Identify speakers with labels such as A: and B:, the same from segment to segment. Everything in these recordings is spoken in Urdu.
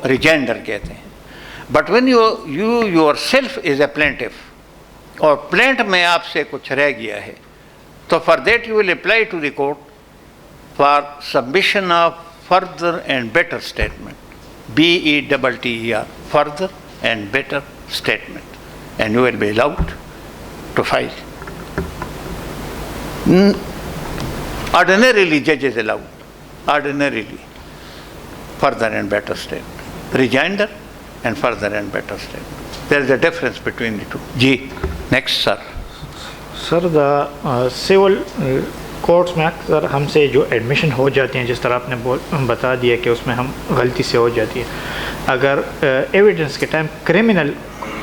A: ریجائنڈر کہتے ہیں. But when you yourself is a plaintiff, اور پلینٹ میں آپ سے کچھ رہ گیا ہے, تو for that you will apply to the court for submission of further and better statement, BETTER, further and better statement, and you will be allowed to file. Ordinarily, judges allow, ordinarily, further and better statement. Rejoinder and further and better statement. There is a difference between the two. Ji, next, sir.
B: Sir, the civil courts میں اکثر ہم سے جو ایڈمیشن ہو جاتی ہیں, جس طرح آپ نے بتا دیا کہ اس میں ہم غلطی سے ہو جاتی ہے, اگر ایویڈنس کے ٹائم کرمنل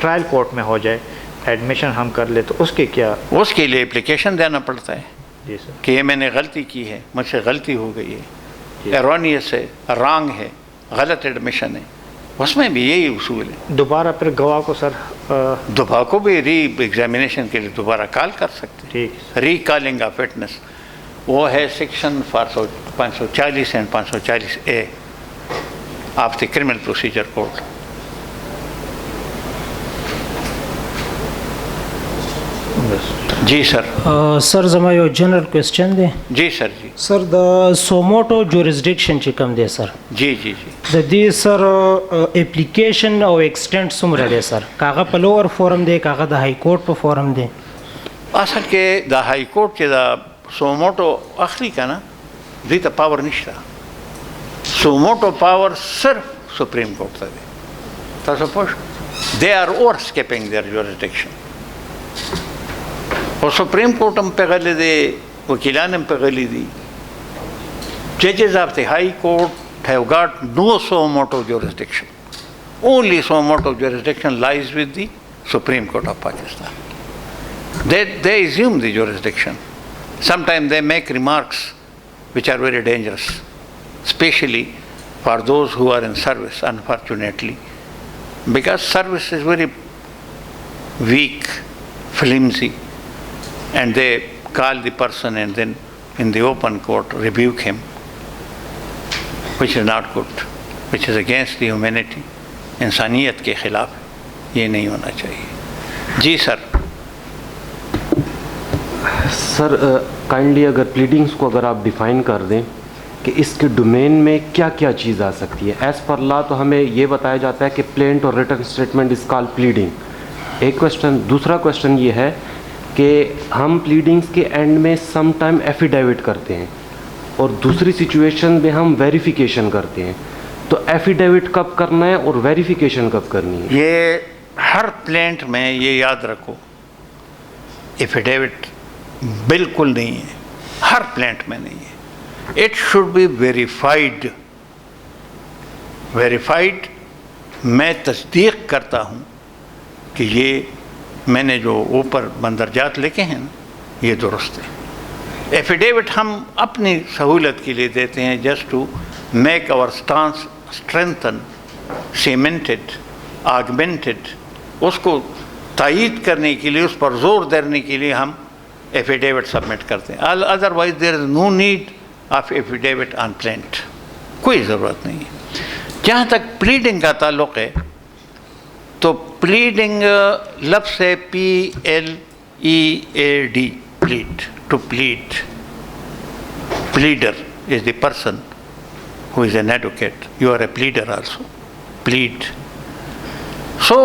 B: ٹرائل کورٹ میں ہو جائے ایڈمیشن ہم کر لیں تو اس کے کیا؟
A: اس کے لیے اپلیکیشن دینا پڑتا ہے.
B: جی سر.
A: کہ یہ میں نے غلطی کی ہے, مجھ سے غلطی ہو گئی ہے, ایرونیس ہے, رانگ ہے, غلط ایڈمیشن ہے, اس میں بھی یہی اصول ہے.
B: دوبارہ پھر گواہ کو سر
A: دوبارہ کو بھی ری ایگزامینیشن کے لیے دوبارہ کال کر سکتے ہیں.
B: ٹھیک.
A: ری کالنگ آف فٹنس وہ ہے section 540 and 540A of the criminal procedure code. جی سر.
C: سر زما یو جنرل کوېسچن دی.
A: جی سر. جی
C: سر د سوموټو جورسډکشن چې کوم دی سر,
A: جی جی جی
C: د دې سر اپلیکیشن او ایکسټینټ څومره دی سر؟ کاغه په لوور فورم دی, کاغه د های کورټ په فورم دی؟
A: اصل کې د های کورټ چې د سوموټو اخلي که نه, دوی ته پاور نشته. سوموټو پاور صرف سپریم کورټ ته دی. تاسو پوه شئ, they are over escaping their jurisdiction. اور سپریم کورٹ هم پې غلی دی, وکیلان هم پې غلی دي. Judges of the High Court have got no suo jurisdiction. Only suo jurisdiction lies with the Supreme Court of Pakistan. They assume the jurisdiction. Sometimes they make remarks which are very dangerous, especially for those who are in service, unfortunately, because service is very weak, flimsy, and they call the person and then in the open court rebuke him, which is not good, which is against the humanity. انسانیت کے خلاف یہ نہیں ہونا چاہیے. جی سر.
D: سر کائنڈلی اگر پلیڈنگس کو اگر آپ ڈیفائن کر دیں کہ اس کے ڈومین میں کیا کیا چیز آ سکتی ہے. ایز پر لا تو ہمیں یہ بتایا جاتا ہے کہ پلینٹ اور return statement is call pleading. ایک کویشچن. دوسرا کویشچن یہ ہے کہ ہم پلیڈنگس کے اینڈ میں سم ٹائم ایفیڈیوٹ کرتے ہیں اور دوسری سچویشن میں ہم ویریفیکیشن کرتے ہیں. تو ایفیڈیوٹ کب کرنا ہے اور ویریفیکیشن کب کرنی ہے؟
A: یہ ہر پلینٹ میں یہ یاد رکھو, ایفیڈیوٹ بالکل نہیں ہے, ہر پلینٹ میں نہیں ہے. It should be verified. Verified میں تصدیق کرتا ہوں کہ یہ میں نے جو اوپر مندرجات لکھے ہیں یہ درست ہے. ایفیڈیوٹ ہم اپنی سہولت کے لیے دیتے ہیں, just to make our stance strengthen, cemented, augmented. اس کو تائید کرنے کے لیے, اس پر زور دینے کے لیے ہم ایفیڈیوٹ سبمٹ کرتے ہیں. Otherwise there is no need of affidavit on plaint, کوئی ضرورت نہیں ہے. جہاں تک پلیڈنگ کا تعلق ہے تو پلیڈنگ لفظ ہے PLEAD, plead, to plead. Pleader is the person who is an advocate. You are a pleader also. Plead. So,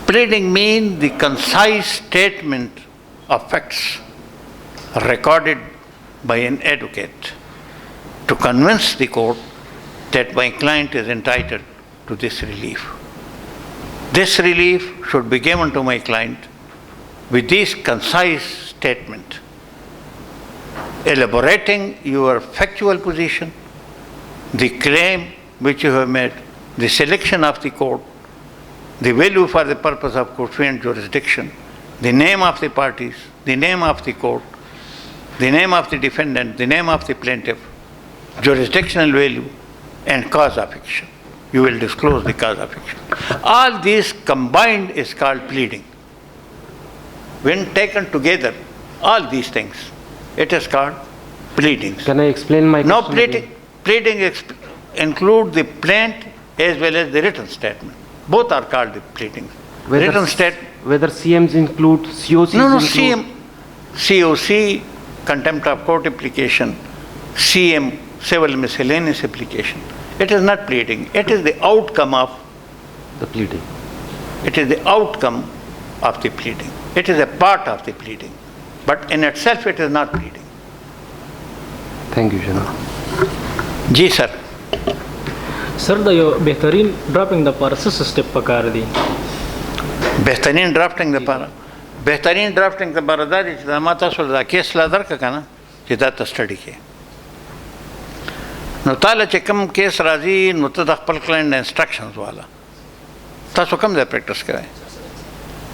A: pleading means the concise statement of facts recorded by an advocate to convince the court that my client is entitled to this relief. This relief should be given to my client with this concise statement, elaborating your factual position, the claim which you have made, the selection of the court, the value for the purpose of conferring jurisdiction, the name of the parties, the name of the court, the name of the defendant, the name of the plaintiff, jurisdictional value, and cause of action. You will disclose the cause of action. All these combined is called pleading. When taken together, all these things, it is called pleadings.
D: Can I explain my question?
A: No, pleading include the plaint as well as the written statement. Both are called the pleadings. Written statement.
D: Whether CMs include, COCs
A: No,
D: include?
A: COC, contempt of court application, CM, civil miscellaneous application. It is not pleading. It is the outcome of,
D: The pleading.
A: it is the outcome of the pleading. It is a part of the pleading. But in itself, it is not pleading.
D: Thank you, Janab.
A: جی سر.
E: سر دا یو بهترین ډراپینګ د پاره څه سټپ پکار دي؟
A: بهترین ډرافټینګ لپاره بهترین ډرافټینګ لپاره دا دی چې دا ما تاسو له دا کیس لا درکړه که نه چې دا ته سټډي کې نو تاله چې کوم کیس راځي نو ته د خپل کلاینټ انسټرکشنز والا تاسو کوم ځای پریکټس کوئ؟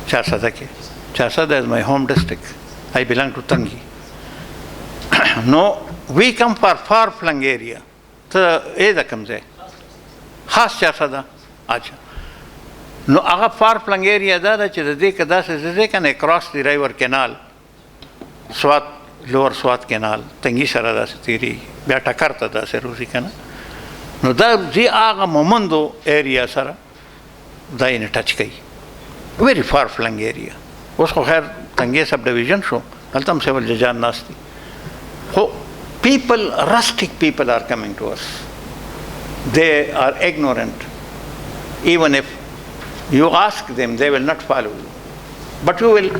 A: چارسده کې. Charsadda is my home district. I belong to Tangi. No, we come for far-flung area. ته اې د کوم ځای؟ خاص چارسده. اچھا نو هغه فار فلنګ ایریا دا ده چې د دې که داسې ځای که نه cross the river canal Swat lower Swat canal تنګي سره داسې تېرېږي بیا ټکر ته داسې روزي که نه نو دا ځي هغه مومندو ایریا سره دا یې ټچ کوي. Very far flung area. اوس خو خیر تنګي سب ډویژن شو هلته هم سیول ججان ناست دي خو people, rustic people are coming to us. They are ignorant. Even if you ask them, they will not follow you. But you will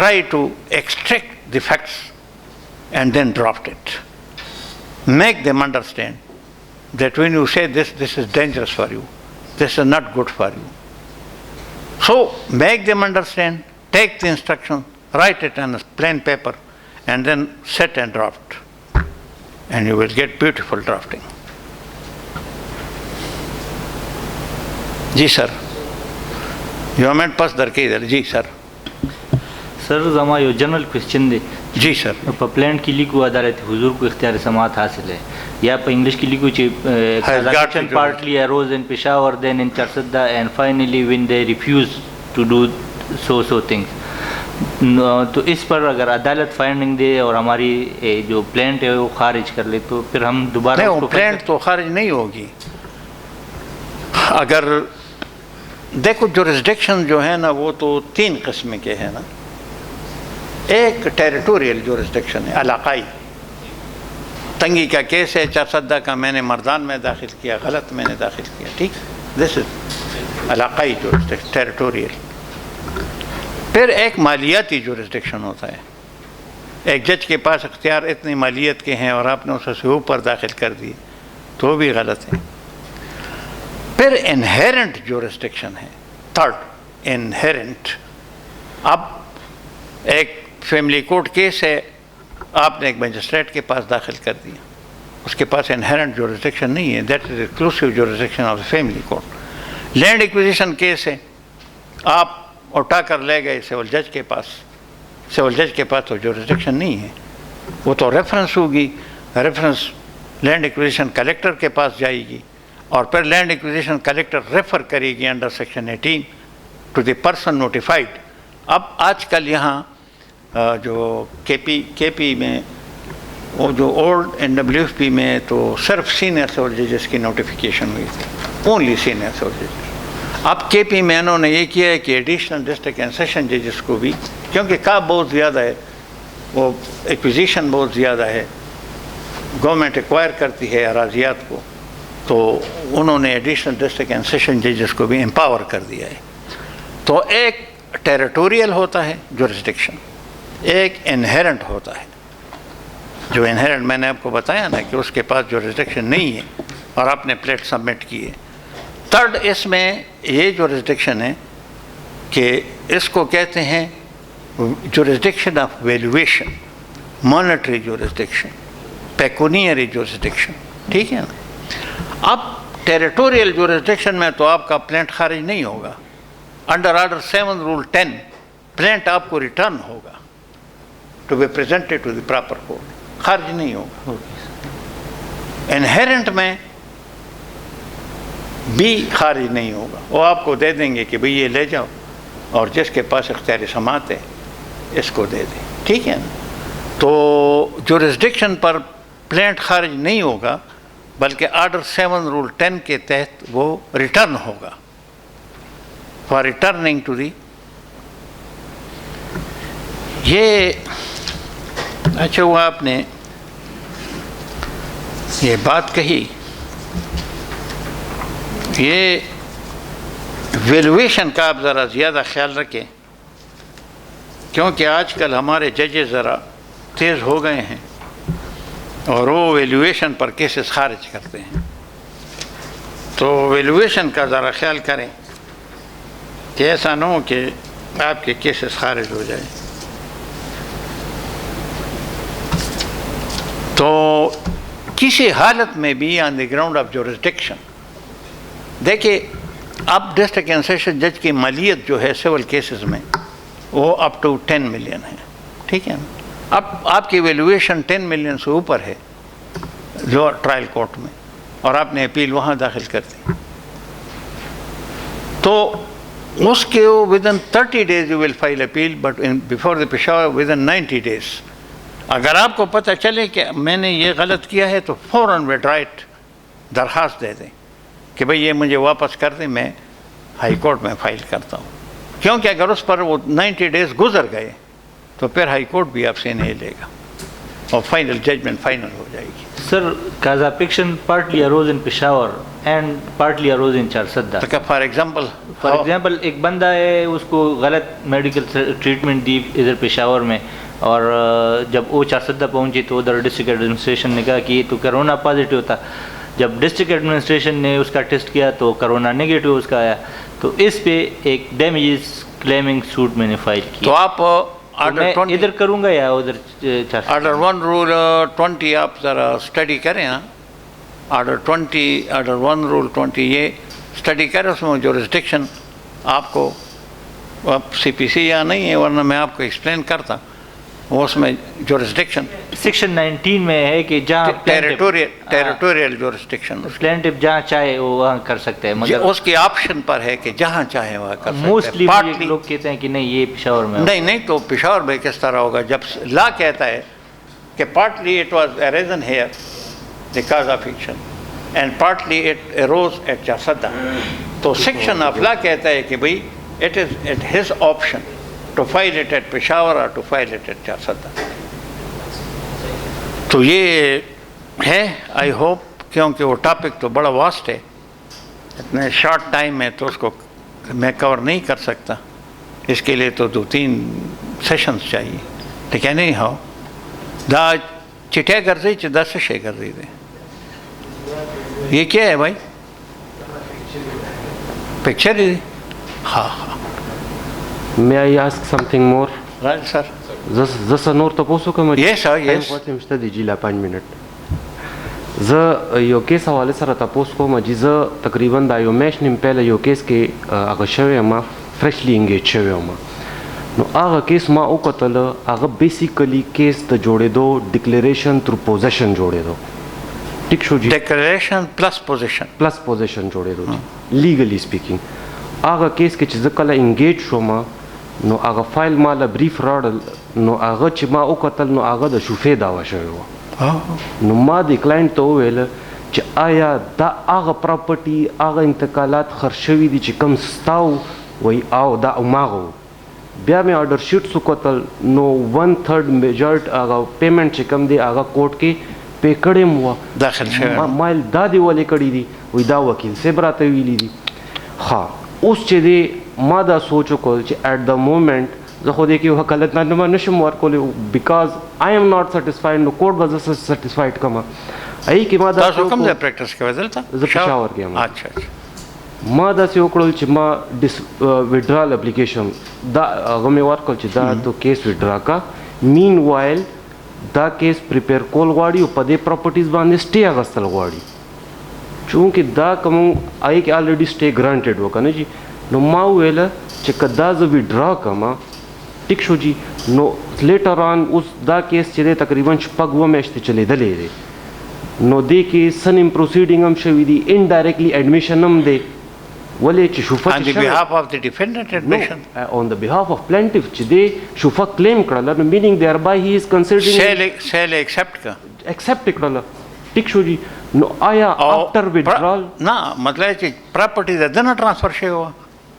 A: try to extract the facts and then draft it. Make them understand that when you say this is dangerous for you, this is not good for you. So make them understand, take the instruction, write it on a plain paper, and then set and draft. And you will get beautiful drafting. جی سر یومنٹ پس درکې جی سر.
F: سر زما یو جنرل کوېسچن دی.
A: جی سر.
F: په پلانټ کې لیکو عدالت حضور کو اختیار سماعت حاصل ہے یا په انګلیش کې لیکو چې transaction partly arose in Peshawar then in Charsadda and finally when they refused to do so things. تو اس پر اگر عدالت فائنڈنگ دے اور ہماری جو پلانٹ ہے وہ خارج کر لے تو پھر ہم دوبارہ
A: نہیں پلانٹ تو خارج نہیں ہوگی. اگر دیکھو جورسڈکشن جو ہے نا وہ تو 3 قسم کے ہیں نا. ایک ٹیریٹوریل جورسڈکشن ہے علاقائی. تنگی کا کیس ہے چارسدہ کا میں نے مردان میں داخل کیا غلط میں نے داخل کیا ٹھیک دس از علاقائی جورسڈکشن ٹیریٹوریل. پھر ایک مالیاتی جورسڈکشن ہوتا ہے. ایک جج کے پاس اختیار اتنی مالیت کے ہیں اور آپ نے اسے سے اوپر داخل کر دیے تو وہ بھی غلط ہے. پھر انہیرنٹ جورسڈکشن ہے. Third inherent. اب ایک فیملی کورٹ کیس ہے آپ نے ایک مجسٹریٹ کے پاس داخل کر دیا اس کے پاس انہیرنٹ جورسڈکشن نہیں ہے. That is exclusive jurisdiction of the family court. Land acquisition case ہے آپ اٹھا کر لے گئے سول جج کے پاس. سول جج کے پاس تو جورسڈکشن نہیں ہے وہ تو ریفرنس ہوگی. ریفرنس لینڈ ایکوزیشن کلیکٹر کے پاس جائے گی اور پھر لینڈ ایکوزیشن کلیکٹر ریفر کرے گی under section 18 to the person notified. اب آج کل یہاں جو کے پی میں وہ جو اولڈ NWFP میں تو صرف سینئر سول ججز کی نوٹیفیکیشن ہوئی تھی. اونلی سینئر سول ججز. اب کے پی میں انہوں نے یہ کیا ہے کہ ایڈیشنل ڈسٹرکٹ اینڈ سیشن ججز کو بھی کیونکہ کام بہت زیادہ ہے وہ ایکوزیشن بہت زیادہ ہے گورنمنٹ ایکوائر کرتی ہے اراضیات کو تو انہوں نے ایڈیشنل ڈسٹرکٹ اینڈ سیشن ججز کو بھی امپاور کر دیا ہے. تو ایک ٹیریٹوریل ہوتا ہے جورسڈکشن ایک انہیرنٹ ہوتا ہے. جو انہیرنٹ میں نے آپ کو بتایا نا کہ اس کے پاس جورسڈکشن نہیں ہے اور آپ نے پلیٹ سبمٹ کی ہے. تھرڈ اس میں یہ جورسڈکشن ہے کہ اس کو کہتے ہیں jurisdiction of valuation monetary jurisdiction pecuniary jurisdiction ٹھیک ہے نا. اب ٹیریٹوریل جورسڈکشن میں تو آپ کا پلانٹ خارج نہیں ہوگا. انڈر آرڈر 7 رول 10 پلانٹ آپ کو ریٹرن ہوگا to be presented to the proper court. خارج نہیں ہوگا. انہیرنٹ میں بھی خارج نہیں ہوگا. وہ آپ کو دے دیں گے کہ بھئی یہ لے جاؤ اور جس کے پاس اختیار سماعت ہے اس کو دے دیں ٹھیک ہے نا. تو جورسڈکشن پر پلانٹ خارج نہیں ہوگا بلکہ آرڈر 7 رول 10 کے تحت وہ ریٹرن ہوگا فار ریٹرننگ ٹو دی. یہ اچھا ہوا آپ نے یہ بات کہی. یہ ویلویشن کا آپ ذرا زیادہ خیال رکھیں، کیونکہ آج کل ہمارے ججز ذرا تیز ہو گئے ہیں اور وہ ویلویشن پر کیسز خارج کرتے ہیں. تو ویلویشن کا ذرا خیال کریں کہ ایسا نہ ہو کہ آپ کے کیسز خارج ہو جائیں. تو کسی حالت میں بھی آن دی گراؤنڈ آف جورسڈکشن دیکھیے، اب ڈسٹرکٹ اینڈ سیشن جج کی مالیت جو ہے سول کیسز میں وہ اپ ٹو 10 ملین ہے. ٹھیک ہے نا؟ اب آپ کی ویلویشن 10 ملین سے اوپر ہے جو ٹرائل کورٹ میں، اور آپ نے اپیل وہاں داخل کر دی، تو اس کے ودن 30 days you will file appeal, but before the Peshawar within 90 days. اگر آپ کو پتہ چلے کہ میں نے یہ غلط کیا ہے تو فوراً وڈ رائٹ درخواست دے دیں کہ بھئی یہ مجھے واپس کر دیں، میں ہائی کورٹ میں فائل کرتا ہوں. کیونکہ اگر اس پر وہ 90 days گزر گئے تو پھر ہائی کورٹ بھی آپ سے نہیں لے گا اور فائنل ججمنٹ فائنل ہو جائے گی.
F: Sir, Kazakhstan partly arose in Peshawar and partly arose in Charsadda.
A: For example
F: for example ایک بندہ ہے، اس کو غلط میڈیکل ٹریٹمنٹ دی ادھر پشاور میں، اور جب وہ چارسدہ پہنچی تو ادھر ڈسٹرکٹ ایڈمنسٹریشن نے کہا کہ یہ تو کرونا پازیٹیو تھا. جب ڈسٹرکٹ ایڈمنسٹریشن نے اس کا ٹیسٹ کیا تو کرونا نیگیٹو اس کا آیا، تو اس پہ ایک ڈیمیجز کلیمنگ سوٹ میں نے فائل کی.
A: تو آپ آرڈر 20
F: ادھر کروں گا یا ادھر چارسدہ؟
A: آرڈر 1 رول 20 آپ ذرا اسٹڈی کریں نا. آرڈر 1 رول 20 یہ اسٹڈی کریں، اس میں جورسڈکشن آپ کو اب سی پی سی یا نہیں ہے، ورنہ میں آپ کو ایکسپلین کرتا. وہ اس میں جورسڈکشن
F: سیکشن 19 میں ہے کہ جہاں
A: ٹیریٹوریل جورسڈکشن
F: پلینٹف جہاں چاہے وہ وہاں کر سکتے ہیں، مگر
A: اس کی آپشن پر ہے کہ جہاں چاہے وہاں کر سکتے ہیں.
F: موسٹلی
A: پارٹلی
F: لوگ کہتے ہیں کہ نہیں یہ پشاور میں
A: نہیں تو پشاور میں کس طرح ہوگا جب لا کہتا ہے کہ partly it was arisen here the cause of action and partly it arose at Charsadda. تو سیکشن آف لا کہتا ہے کہ بھئی it is at his option to file it at Peshawar or to file it at Charsadda. تو یہ ہے آئی ہوپ، کیونکہ وہ ٹاپک تو بڑا واسٹ ہے، اتنے شارٹ ٹائم میں تو اس کو میں کور نہیں کر سکتا. اس کے لیے تو 2-3 سیشنز چاہیے. لیکن نہیں ہو دا چٹیا گرزی چدا سشے گرزی دے. یہ کیا ہے بھائی؟ پکچر ہی؟ ہاں.
D: May I ask something more?
A: Right, sir.
D: زه نور تاسو کوم؟
A: Yes, sir, yes.
D: کوم مشته دی جیلا 5 منټ. زه یو کیس حواله سره تاسو کوم چې زه تقریبا دا یو میش نیم پهله یو کیس کې هغه شوی ما فرشلی انګیج شوی ما. نو هغه کیس ما وکتل، هغه بیسیکلی کیس ته جوړېدو ډیکلیریشن تھرو پوزیشن جوړېدو. ٹھیک شو جی؟
A: ڈیکلیریشن پلس پوزیشن
D: جوړېدو لیګلی سپیکینګ. هغه کیس کې چې زه کله انګیج شوم نو هغه فایل ماله بریف راړل، نو هغه چې ما وکتل نو هغه د شوفې دعوه شوی وه. نو ما د کلاینټ ته وویل چې آیا دا هغه پراپرټي هغه انتقالات خرڅ شوي دي چې کوم ستاو وایي او دا هماغه و. بیا مې آرډر شیټس وکتل نو 1/3 میجارټ هغه پیمنټ چې کوم دی هغه کورټ کې پے کړی م وه
A: داخل شوی.
D: ما دا دی ولې کړي دي؟ وایي دا وکیل صاحب راته ویلي دي. ها اوس چې دی ما دا سوچ وکړ چې ایٹ د مومنٹ زه خو دې کې وکالت نامه نشم ورکولی بیکاز آی ایم ناٹ سیټسفاید. نو کوډ به زه سیټسفاید کړم. هغې کې ما
A: تاسو کوم ځای پریکټس کوئ؟ دلته
D: زه پېښور کې یم.
A: اچھا
D: ما داسې وکړل چې ما وډرال اپلیکیشن دا هغه مې ورکړل چې دا تو کیس وډرا کا. مین وایل دا کیس پریپیر کول غواړي او په دې پراپرټیز باندې سټې اخیستل غواړي، چونکې دا کوم هغې کې الریډي سټې ګرانټډ و که نه جي. نو ما وویله چې که دا زه وډرا کړم ټیک شو جي. نو لیټر آن اوس دا کیس چې دی تقریبا 6 میاشتې چلیدلی دی. نو دې کې سنیم پروسیډینګ هم شوي دي، انډایرکټلی ایډمیشن هم دی. ولې چې شوفه
A: on the behalf of the defendant admission
D: on the behalf of plaintiff چې دی شوفه کلیم کړله، نو meaning thereby he is considering
A: سیل ایکسپٹ کا
D: accept کړله. ٹھیک شو جی نو آیا آفٹر وڈرال
A: نہ مطلب چې پراپرټي د دنه ټرانسفر شوی و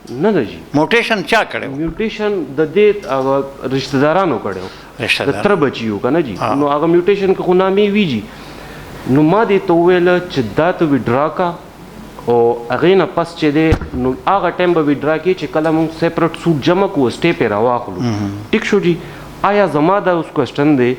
D: نه ده جی
A: موټیشن چا کړو
D: میوټیشن د دې رشتہ دارانو کړو
A: رشتہ
D: د تر بچیو کنه جی نو هغه میوټیشن کو نامې وی جی نو ما دې ته ویل چې دا ته وډرا کا او هغه نه پس چې دې نو هغه ټایم به وډرا کې چې کله موږ سیپریټ سوټ جمع کو سټې په راواخلو ټیک شو جی آیا زما دا اوس کوېسچن دی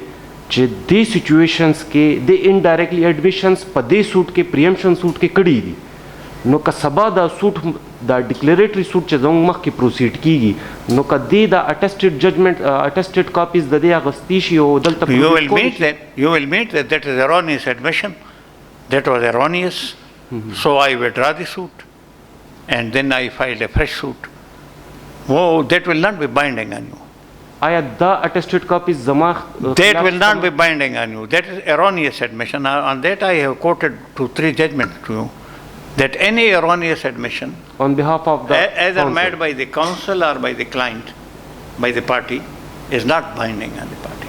D: چې دې سچویشنز کې د انډایرکټلی ایډمیشنز په دې سوټ کې پریمپشن سوټ کې کړي دي نو که سبا دا سوټ دا ډیکلیریټری سوټ چې زموږ مخکې پروسیډ کیږي نو که دې دا اټیسټډ ججمنٹ اټیسټډ کاپیز د دې اغستی شي او دلته
A: you will meet that is erroneous admission, that was erroneous, so I withdraw the suit and then I filed a fresh suit. That will not be binding on you.
D: آیا دا اٹیسٹڈ کاپیز زما
A: That will not be binding on you. That is erroneous admission. On that I have quoted 2-3 judgments to you. That any erroneous admission,
D: on behalf of the
A: either
D: counsel.
A: made by the counsel or by the client, by the party, is not binding on the party.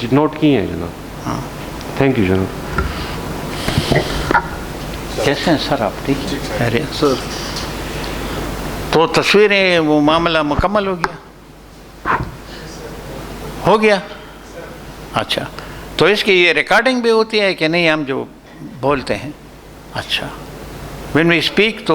D: جی نوٹ کی ہیں جناب تھینک یو جناب
A: کیسے ہیں سر آپ ٹھیک ہے سر تو تصویریں وہ معاملہ مکمل ہو گیا اچھا تو اس کی یہ ریکارڈنگ بھی ہوتی ہے کہ نہیں ہم جو بولتے ہیں اچھا when we speak تو